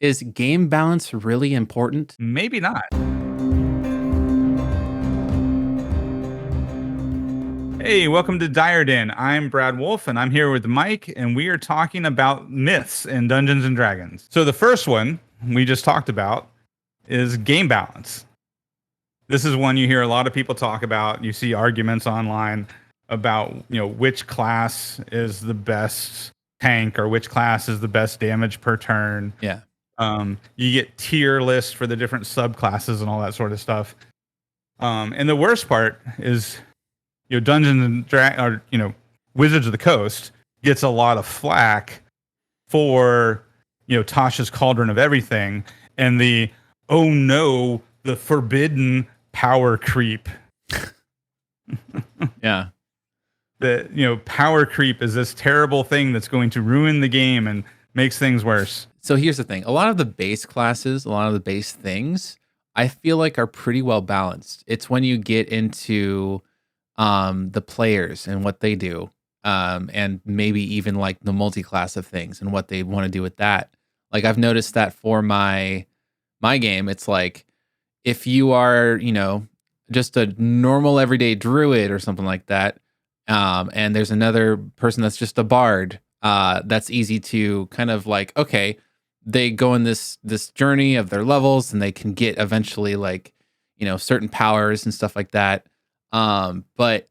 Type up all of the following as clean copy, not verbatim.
Is game balance really important? Maybe not. Hey, welcome to Dyerden. I'm Brad Wolf, and I'm here with Mike, and we are talking about myths in Dungeons and Dragons. So the first one we just talked about is game balance. This is one you hear a lot of people talk about. You see arguments online about, which class is the best tank or which class is the best damage per turn. Yeah. You get tier lists for the different subclasses and all that sort of stuff. And the worst part is, Dungeons and Dragons, or Wizards of the Coast gets a lot of flack for Tasha's Cauldron of Everything and the the forbidden power creep. Yeah. That power creep is this terrible thing that's going to ruin the game and makes things worse. So here's the thing. A lot of the base classes, a lot of the base things, I feel like are pretty well balanced. It's when you get into the players and what they do, and maybe even like the multi-class of things and what they want to do with that. Like I've noticed that for my game, it's like if you are, just a normal everyday druid or something like that, and there's another person that's just a bard, that's easy to kind of like, okay, they go in this journey of their levels and they can get eventually like, certain powers and stuff like that. But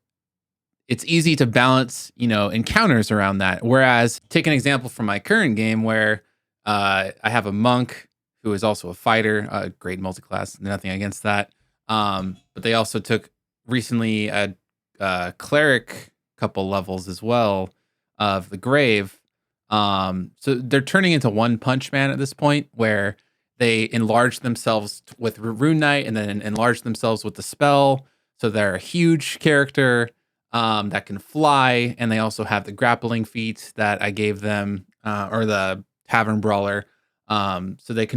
it's easy to balance, encounters around that. Whereas take an example from my current game where I have a monk who is also a fighter, a great multi-class, nothing against that. But they also took recently a cleric couple levels as well of the grave. So they're turning into one punch man at this point where they enlarge themselves with Rune Knight and then enlarge themselves with the spell. So they're a huge character that can fly, and they also have the grappling feat that I gave them, or the Tavern Brawler. So they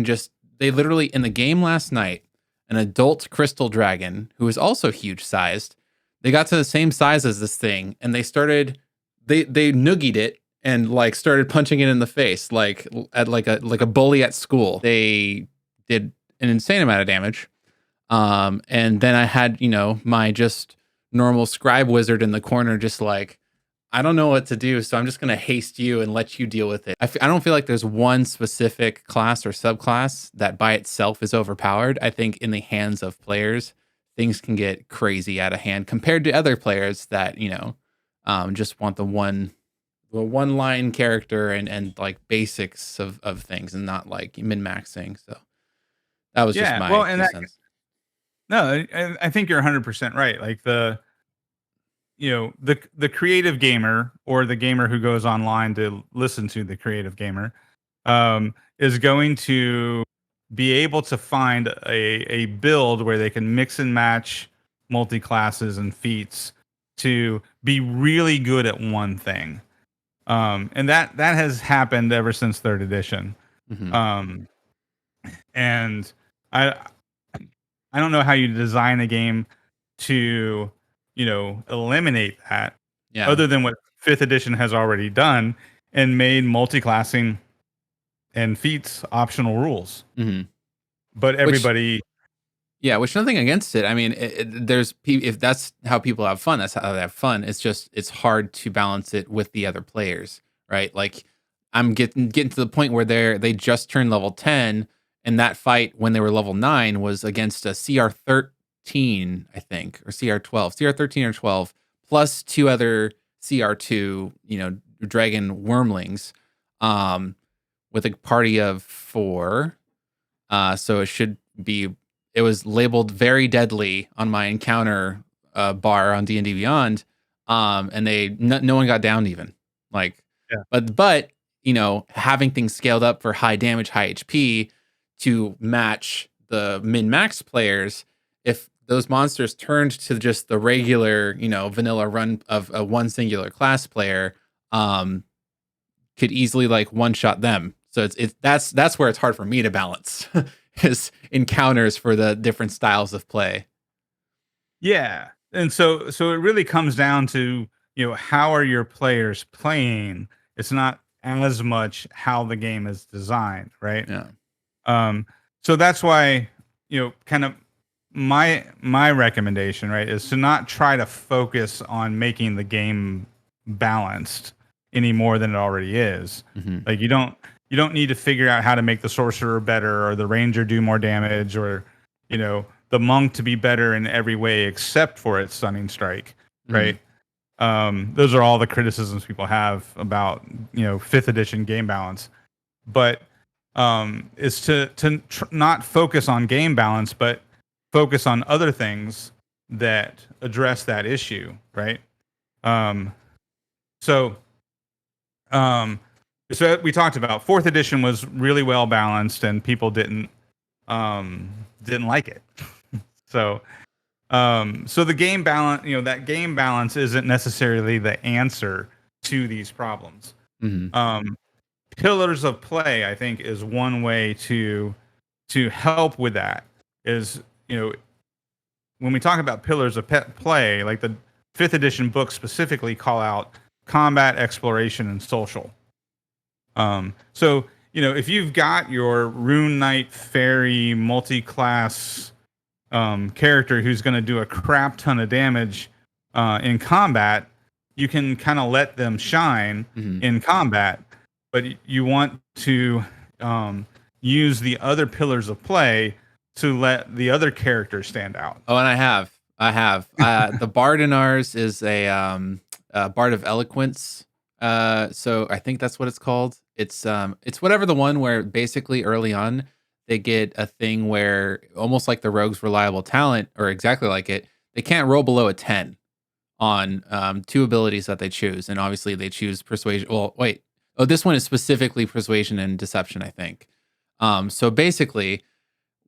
literally, in the game last night, an adult crystal dragon, who is also huge sized, they got to the same size as this thing, and they noogied it and like started punching it in the face, like at like a bully at school. They did an insane amount of damage. And then I had, my just normal scribe wizard in the corner, just like, I don't know what to do, so I'm just going to haste you and let you deal with it. I don't feel like there's one specific class or subclass that by itself is overpowered. I think in the hands of players, things can get crazy out of hand compared to other players that, just want the one line character and like basics of things and not like min-maxing. So that was just my two cents. No, I think you're 100% right. Like the creative gamer or the gamer who goes online to listen to the creative gamer is going to be able to find a build where they can mix and match multi-classes and feats to be really good at one thing. And that has happened ever since third edition. Mm-hmm. And I don't know how you design a game to, eliminate that. Yeah. Other than what fifth edition has already done and made multi-classing and feats optional rules. Mm-hmm. But everybody... Which nothing against it. I mean, if that's how people have fun, that's how they have fun. It's hard to balance it with the other players, right? Like I'm getting to the point where they just turned level 10, and that fight when they were level 9 was against a CR 13, I think, or CR 12, CR 13 or 12, plus two other CR 2, dragon wormlings, with a party of 4. So it was labeled very deadly on my encounter bar on D&D Beyond, and no one got downed even. Like, yeah. But having things scaled up for high damage, high HP to match the min-max players, if those monsters turned to just the regular, vanilla run of a one singular class player, could easily like one-shot them. So that's where it's hard for me to balance. His encounters for the different styles of play. Yeah. And so it really comes down to, how are your players playing? It's not as much how the game is designed, right? Yeah. Um, so that's why, kind of my recommendation, right, is to not try to focus on making the game balanced any more than it already is. Hmm. Like you don't need to figure out how to make the sorcerer better or the ranger do more damage or the monk to be better in every way except for its stunning strike, Hmm. right? Those are all the criticisms people have about fifth edition game balance, but is to not focus on game balance, but focus on other things that address that issue, right? Um, so um, so we talked about fourth edition was really well balanced, and people didn't like it. So so the game balance, that game balance isn't necessarily the answer to these problems. Hmm. Um, Pillars of play, I think, is one way to help with that. Is when we talk about pillars of play, like the fifth edition books specifically call out combat, exploration, and social. So if you've got your Rune Knight Fairy multi-class character who's going to do a crap ton of damage in combat, you can kind of let them shine Hmm. in combat, but you want to use the other pillars of play to let the other characters stand out. Oh, and I have. The bard in ours is a bard of eloquence. So I think that's what it's called. It's whatever the one where basically early on they get a thing where almost like the rogue's reliable talent, or exactly like it, they can't roll below a 10 on two abilities that they choose, and obviously they choose persuasion. Well, wait, oh, this one is specifically persuasion and deception, I think. So basically,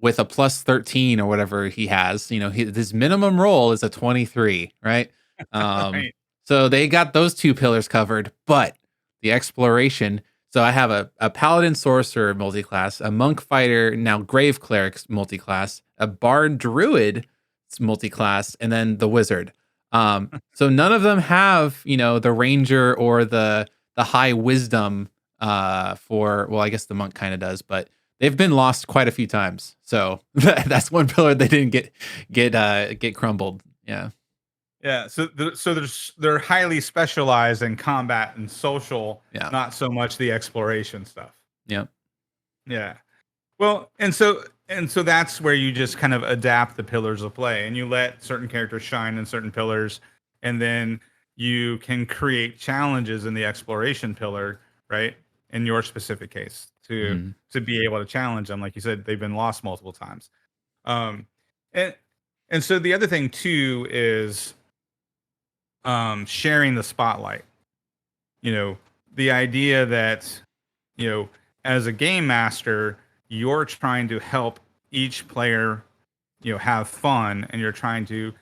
with a plus 13 or whatever he has, his minimum roll is a 23, right? Um, Right. so they got those two pillars covered, but the exploration. So I have a paladin sorcerer multiclass, a monk fighter, now grave cleric multiclass, a bard druid multiclass, and then the wizard. So none of them have, the ranger or the high wisdom for, well, I guess the monk kind of does, but they've been lost quite a few times. So that's one pillar they didn't get crumbled. Yeah. Yeah. So they're highly specialized in combat and social, Yeah. not so much the exploration stuff. Yeah. Yeah. Well, and so that's where you just kind of adapt the pillars of play and you let certain characters shine in certain pillars, and then you can create challenges in the exploration pillar, right? In your specific case Mhm. to be able to challenge them. Like you said, they've been lost multiple times. Um and and so the other thing too is sharing the spotlight. You know, the idea that, you know, as a game master, you're trying to help each player, have fun, and you're trying to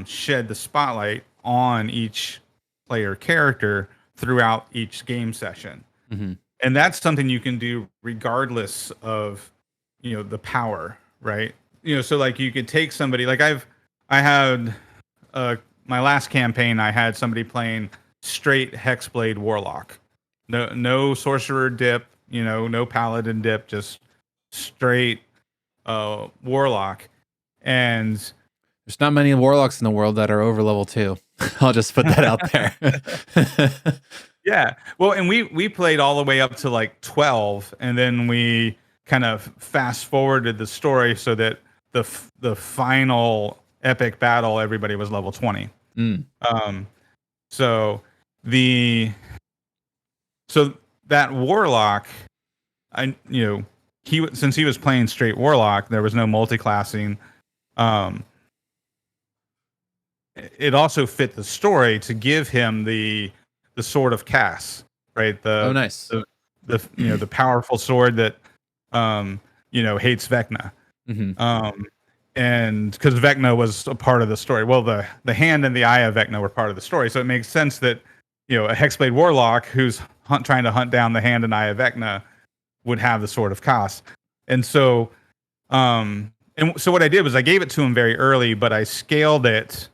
shed the spotlight on each player character throughout each game session. Mhm. And that's something you can do regardless of, the power, right? So like you could take somebody like I had uh my last campaign, I had somebody playing straight hexblade warlock. No sorcerer dip, no paladin dip, just straight warlock. And There's not many warlocks in the world that are over level 2. I'll just put that out there. yeah, well, and we played all the way up to like 12, and then we kind of fast forwarded the story so that the final epic battle, everybody was level 20. Mm. Um, so the so that warlock, since he was playing straight warlock, there was no multi-classing. Um, it also fit the story to give him the sword of Cass, right? Oh, nice. The powerful sword that hates Vecna. Mhm. And because Vecna was a part of the story. Well, the hand and the eye of Vecna were part of the story, so it makes sense that a Hexblade warlock who's trying to hunt down the hand and eye of Vecna would have the sword of Cass. And so what I did was I gave it to him very early, but I scaled it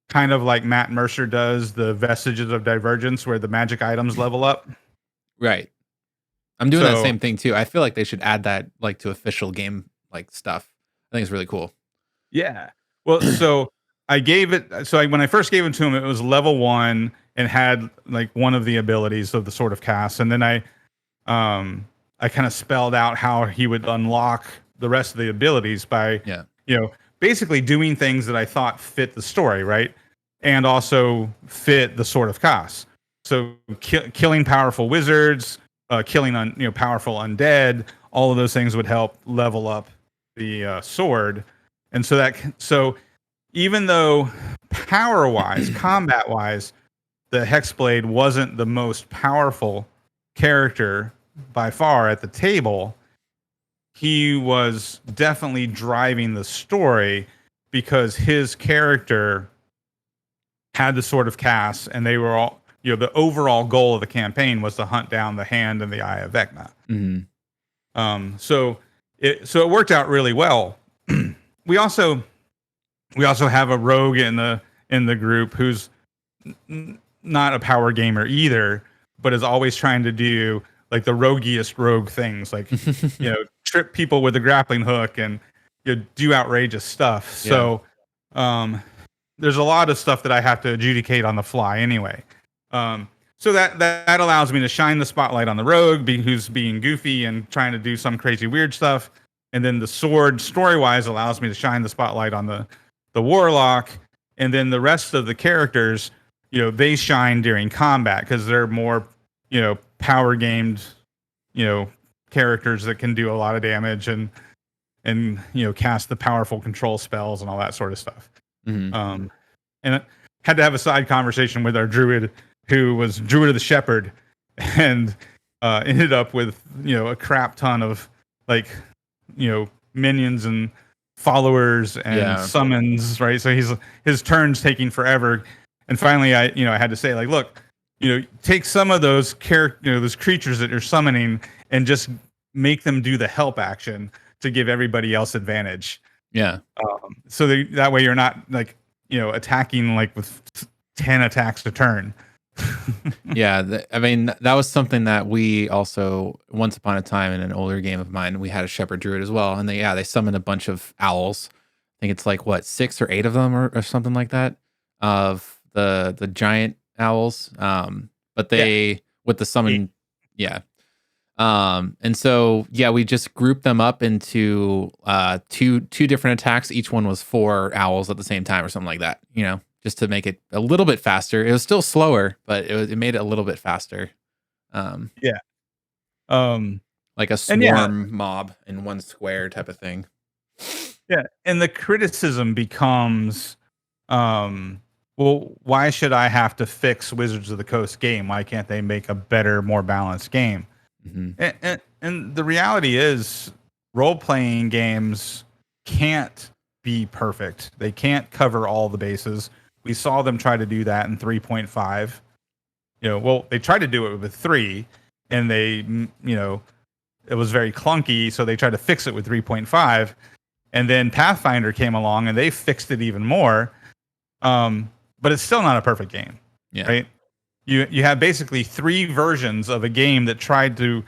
kind of like Matt Mercer does the Vestiges of Divergence, where the magic items level up. Right. I'm doing that So same thing too. I feel like they should add that like to official game like stuff. I think it's really cool. yeah. Well, so I gave it. So when I first gave it to him, it was level 1 and had like one of the abilities of the Sword of Cast, and then I kind of spelled out how he would unlock the rest of the abilities by, Yeah. basically doing things that I thought fit the story, right? And also fit the Sword of Khaos. So killing powerful wizards, killing powerful undead, all of those things would help level up the sword. And so even though power wise, combat wise, the Hexblade wasn't the most powerful character by far at the table, he was definitely driving the story because his character had the Sword of Cass, and they were all, the overall goal of the campaign was to hunt down the Hand and the Eye of Vecna. So it worked out really well. we also have a rogue in the group who's not a power gamer either, but is always trying to do like the roguiest rogue things, like trip people with a grappling hook and do outrageous stuff. So there's a lot of stuff that I have to adjudicate on the fly anyway. So that allows me to shine the spotlight on the rogue, who's being goofy and trying to do some crazy weird stuff, and then the sword, story-wise, allows me to shine the spotlight on the warlock, and then the rest of the characters, they shine during combat because they're more, power gamed, characters that can do a lot of damage and cast the powerful control spells and all that sort of stuff. And I had to have a side conversation with our druid, who was Druid of the Shepherd, and ended up with a crap ton of like minions and followers and summons, right? So his turn's taking forever, and finally I had to say, like, look, take some of those those creatures that you're summoning and just make them do the help action to give everybody else advantage. So that way you're not like attacking like with 10 attacks to turn. I mean, that was something that we also, once upon a time in an older game of mine, we had a shepherd druid as well, and they summoned a bunch of owls. I think it's like what, 6 or 8 of them or something like that, of the giant owls. But they with the summon, and so we just grouped them up into two different attacks. Each one was 4 owls at the same time or something like that, just to make it a little bit faster. It was still slower, but it made it a little bit faster. Like a swarm mob in one square type of thing. Yeah, and the criticism becomes, well, why should I have to fix Wizards of the Coast game? Why can't they make a better, more balanced game? And the reality is, role-playing games can't be perfect. They can't cover all the bases. We saw them try to do that in 3.5. They tried to do it with 3, and they, it was very clunky, so they tried to fix it with 3.5. And then Pathfinder came along, and they fixed it even more. But it's still not a perfect game, right? You have basically 3 versions of a game that tried to,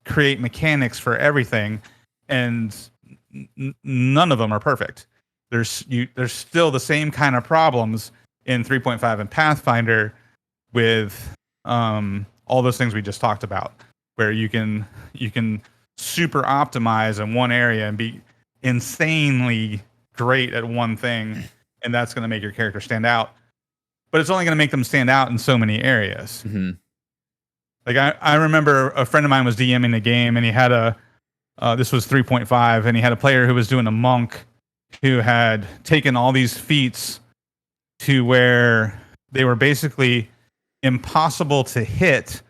create mechanics for everything, and none of them are perfect. There's still the same kind of problems in 3.5 and Pathfinder with all those things we just talked about, where you can super optimize in one area and be insanely great at one thing, and that's going to make your character stand out. But it's only going to make them stand out in so many areas. Like I remember a friend of mine was DMing a game, and he had this was 3.5, and he had a player who was doing a monk who had taken all these feats to where they were basically impossible to hit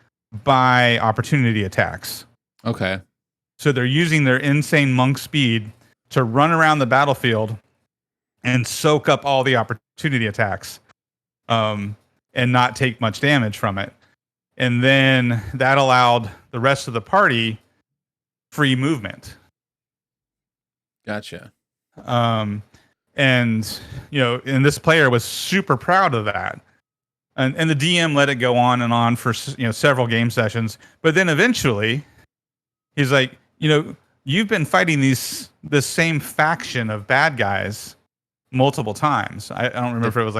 by opportunity attacks. Okay. So they're using their insane monk speed to run around the battlefield and soak up all the opportunity attacks, and not take much damage from it. And then that allowed the rest of the party free movement. Gotcha. And this player was super proud of that. and the DM let it go on for several game sessions. But then eventually, he's like, you've been fighting this same faction of bad guys multiple times. I don't remember if it was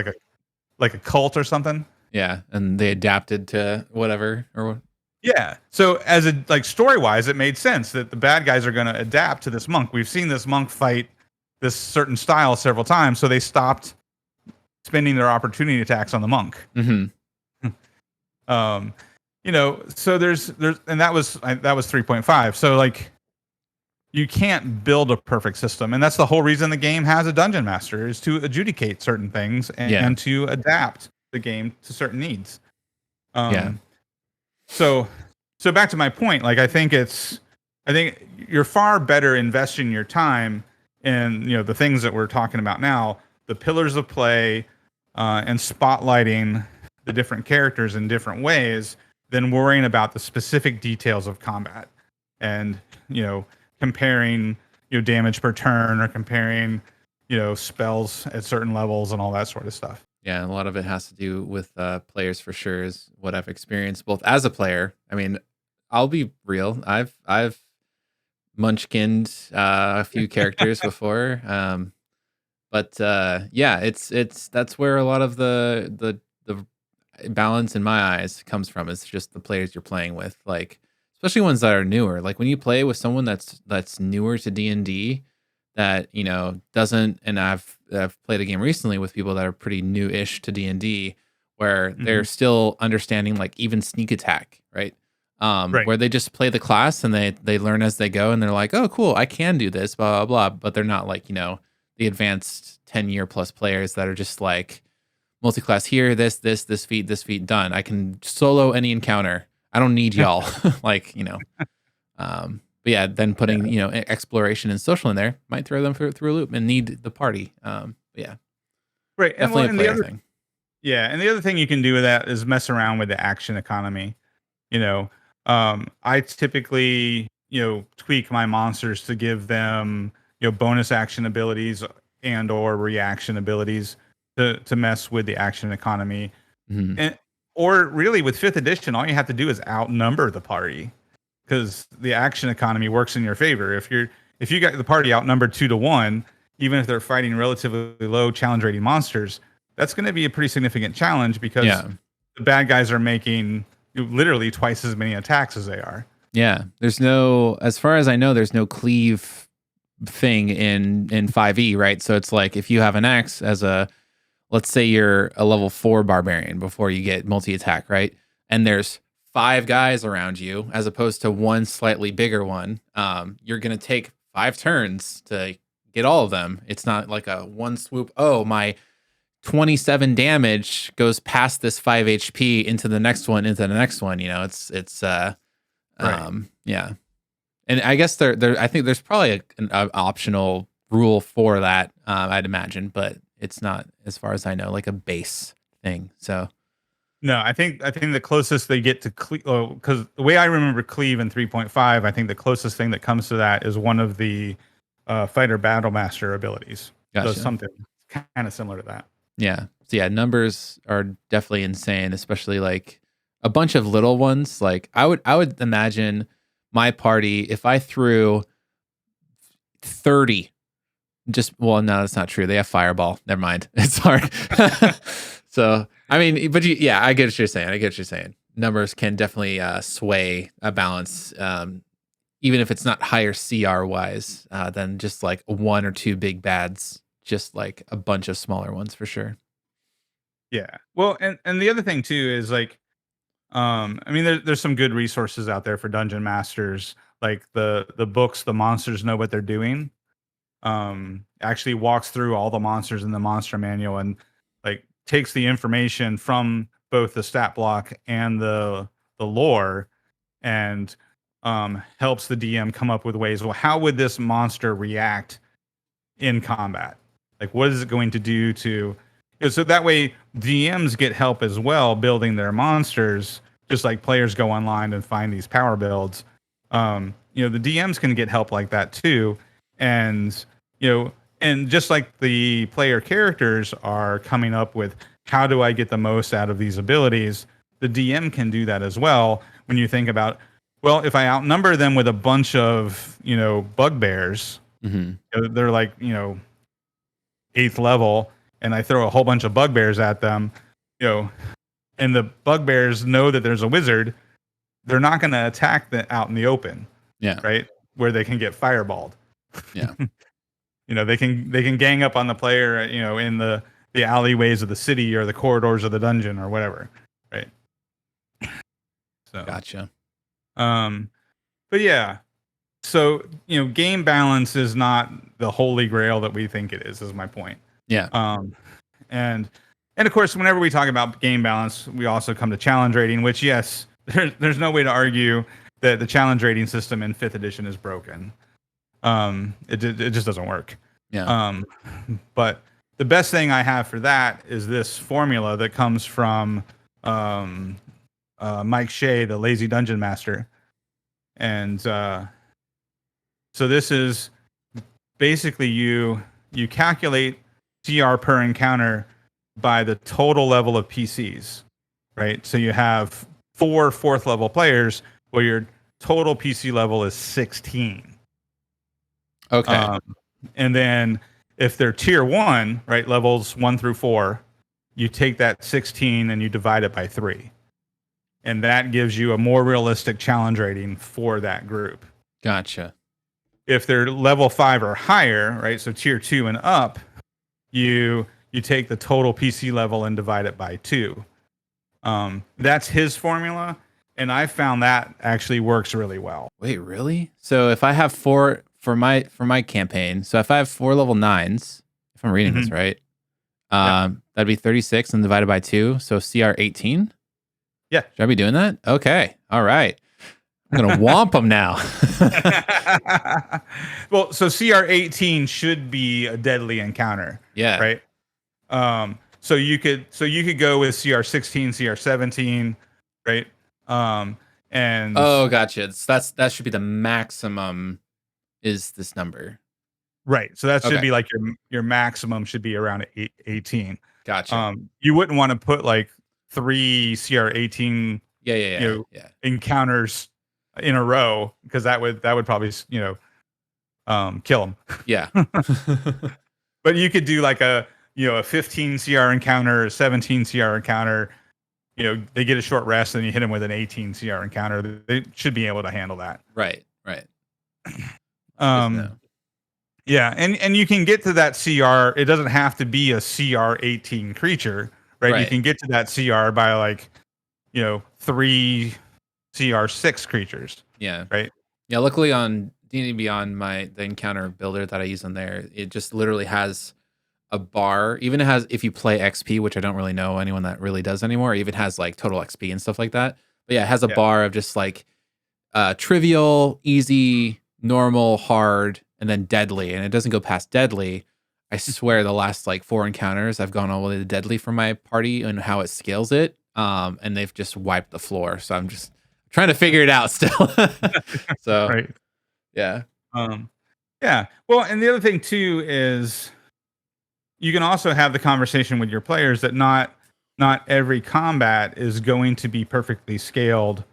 like a cult or something. Yeah, and they adapted to whatever or. Yeah. So as story wise, it made sense that the bad guys are going to adapt to this monk. We've seen this monk fight this certain style several times, so they stopped spending their opportunity attacks on the monk. Mm-hmm. So there's and that was 3.5. So like you can't build a perfect system, and that's the whole reason the game has a dungeon master, is to adjudicate certain things and to adapt the game to certain needs. So back to my point, like I think you're far better investing your time in the things that we're talking about now, the pillars of play, and spotlighting the different characters in different ways than worrying about the specific details of combat and comparing damage per turn or comparing spells at certain levels and all that sort of stuff. Yeah, a lot of it has to do with players for sure, is what I've experienced both as a player. I mean, I'll be real. I've munchkined a few characters before, but yeah, it's that's where a lot of the balance in my eyes comes from. It's just the players you're playing with, like especially ones that are newer. Like when you play with someone that's newer to D&D, that doesn't, and I've played a game recently with people that are pretty new-ish to D&D, where they're still understanding like even sneak attack, right? Where they just play the class and they learn as they go, and they're like, oh cool, I can do this, blah blah blah. But they're not like the advanced 10-year plus players that are just like multi-class here, this feat, done. I can solo any encounter. I don't need y'all. Like but yeah, then putting exploration and social in there might throw them through a loop and need the party. Yeah, right. Definitely a player thing. Yeah, and the other thing you can do with that is mess around with the action economy. I typically tweak my monsters to give them bonus action abilities and or reaction abilities to mess with the action economy. And or really with 5th edition, all you have to do is outnumber the party, because the action economy works in your favor. If you got the party outnumbered 2-1, even if they're fighting relatively low challenge rating monsters, that's going to be a pretty significant challenge, because the bad guys are making literally twice as many attacks as they are. Yeah, as far as I know, there's no cleave thing in 5e, right? So it's like if you have an axe as let's say you're a level 4 barbarian before you get multi-attack, right? And there's 5 guys around you as opposed to one slightly bigger one. You're going to take 5 turns to get all of them. It's not like a one swoop. Oh, my 27 damage goes past this 5 HP into the next one. It's yeah. And I guess I think there's probably an optional rule for that, I'd imagine, but it's not, as far as I know, like a base thing. So no, I think the closest they get to because the way I remember cleave in 3.5, I think the closest thing that comes to that is one of the fighter battle master abilities. Gotcha. So something kind of similar to that. Yeah. So yeah, numbers are definitely insane, especially like a bunch of little ones. Like I would imagine my party, if I threw 30, no, that's not true. They have fireball. Never mind. It's hard. So, I mean, but I get what you're saying. Numbers can definitely sway a balance, even if it's not higher CR wise than just like 1 or 2 big bads, just like a bunch of smaller ones for sure. Yeah. Well, and the other thing too is like, I mean, there's some good resources out there for dungeon masters, like the books, The Monsters Know What They're Doing. Actually walks through all the monsters in the monster manual and like takes the information from both the stat block and the lore and helps the DM come up with ways. Well, how would this monster react in combat? Like, what is it going to do to? So that way, DMs get help as well building their monsters, just like players go online and find these power builds. The DMs can get help like that too, and and just like the player characters are coming up with how do I get the most out of these abilities? The DM can do that as well. When you think about, well, if I outnumber them with a bunch of, bugbears, they're like, 8th level, and I throw a whole bunch of bugbears at them, and the bugbears know that there's a wizard, they're not going to attack out in the open. Yeah. Right. Where they can get fireballed. Yeah. They can gang up on the player, in the alleyways of the city or the corridors of the dungeon or whatever. Right. So, gotcha. But yeah, so, game balance is not the holy grail that we think it is my point. Yeah. And of course, whenever we talk about game balance, we also come to challenge rating, which, yes, there's no way to argue that the challenge rating system in 5th edition is broken. It just doesn't work. Yeah. But the best thing I have for that is this formula that comes from Mike Shea, the Lazy Dungeon Master. And so this is basically you calculate CR per encounter by the total level of PCs, right? So you have 4 4th level players, where your total PC level is 16. Okay. And then if they're tier 1, right, levels 1 through 4, you take that 16 and you divide it by 3. And that gives you a more realistic challenge rating for that group. Gotcha. If they're level 5 or higher, right, so tier 2 and up, you take the total PC level and divide it by 2. That's his formula, and I found that actually works really well. Wait, really? So if I have 4 for my campaign, so if I have 4 level 9s, if I'm reading this right, that'd be 36 and divided by 2, so CR 18. Yeah. Should I be doing that? Okay. All right. I'm gonna womp them now. Well, so CR 18 should be a deadly encounter. Yeah. Right. So you could go with CR 16, CR 17, right? And Gotcha. That should be the maximum. Is this number right? So that should be like your maximum should be around 18. Gotcha. You wouldn't want to put like 3 CR 18 encounters in a row, because that would probably kill them. Yeah. But you could do like a 15 CR encounter, a 17 CR encounter. They get a short rest, and you hit them with an 18 CR encounter. They should be able to handle that. Right. Yeah, and you can get to that CR. It doesn't have to be a CR 18 creature, right? You can get to that CR by like 3 CR 6 creatures. Yeah. Right. Yeah. Luckily on D&D Beyond, the encounter builder that I use on there, it just literally has a bar. Even it has, if you play XP, which I don't really know anyone that really does anymore, it even has like total XP and stuff like that. But yeah, it has a bar of just like trivial, easy, normal, hard, and then deadly. And it doesn't go past deadly. I swear the last like 4 encounters, I've gone all the way to deadly for my party and how it scales it. And they've just wiped the floor. So I'm just trying to figure it out still. So right. Yeah. Yeah. Well, and the other thing too is you can also have the conversation with your players that not every combat is going to be perfectly scaled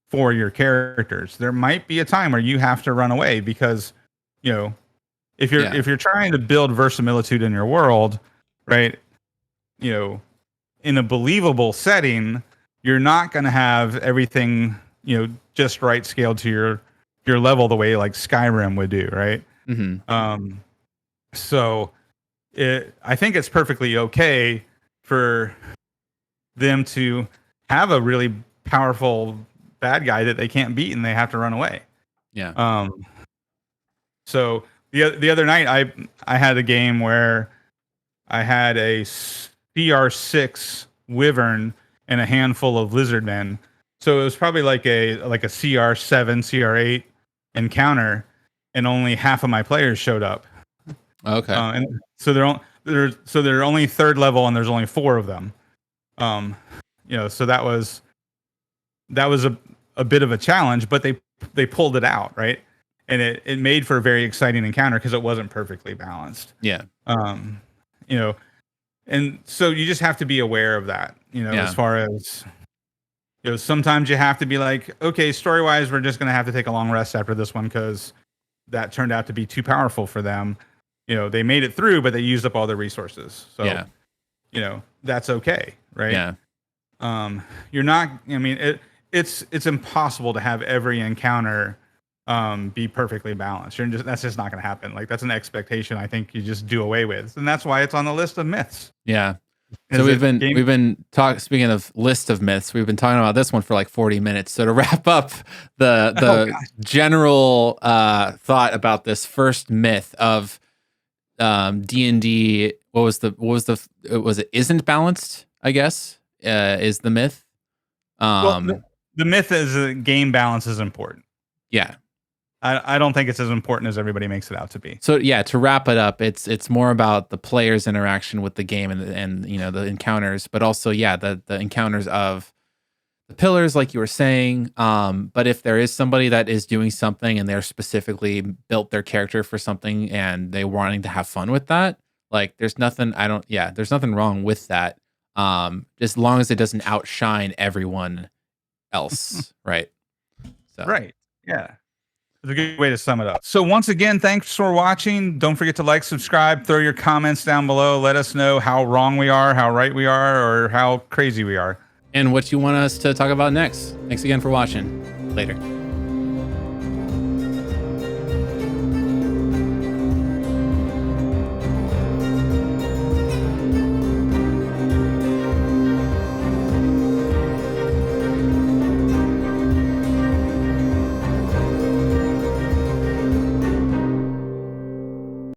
for your characters. There might be a time where you have to run away because, if you're trying to build verisimilitude in your world, right? In a believable setting, you're not going to have everything, just right scaled to your level the way like Skyrim would do, right? Mm-hmm. So I think it's perfectly okay for them to have a really powerful bad guy that they can't beat and they have to run away. Yeah. So the other night I had a game where I had a CR6 wyvern and a handful of lizard men. So it was probably like a CR7, CR8 encounter, and only half of my players showed up. Okay. And so they're only 3rd level, and there's only 4 of them. So that was a bit of a challenge, but they pulled it out, right? And it made for a very exciting encounter because it wasn't perfectly balanced. Yeah. And so you just have to be aware of that, Yeah. as far as, sometimes you have to be like, okay, story wise, we're just going to have to take a long rest after this one because that turned out to be too powerful for them. They made it through, but they used up all their resources. So, Yeah. That's okay. Right. Yeah. You're not, it's impossible to have every encounter be perfectly balanced. That's just not going to happen. Like that's an expectation I think you just do away with, and that's why it's on the list of myths. Yeah. So we've been talking. Speaking of list of myths, we've been talking about this one for like 40 minutes. So to wrap up the general thought about this first myth of D&D, was it isn't balanced? I guess is the myth. The myth is that game balance is important. Yeah. I don't think it's as important as everybody makes it out to be. So yeah, to wrap it up, it's more about the player's interaction with the game and the encounters, but also the encounters of the pillars, like you were saying. But if there is somebody that is doing something and they're specifically built their character for something and they wanting to have fun with that, like there's nothing wrong with that. As long as it doesn't outshine everyone else, right? So right, yeah. It's a good way to sum it up. So once again, thanks for watching. Don't forget to like, subscribe, throw your comments down below. Let us know how wrong we are, how right we are, or how crazy we are. And what you want us to talk about next. Thanks again for watching. Later.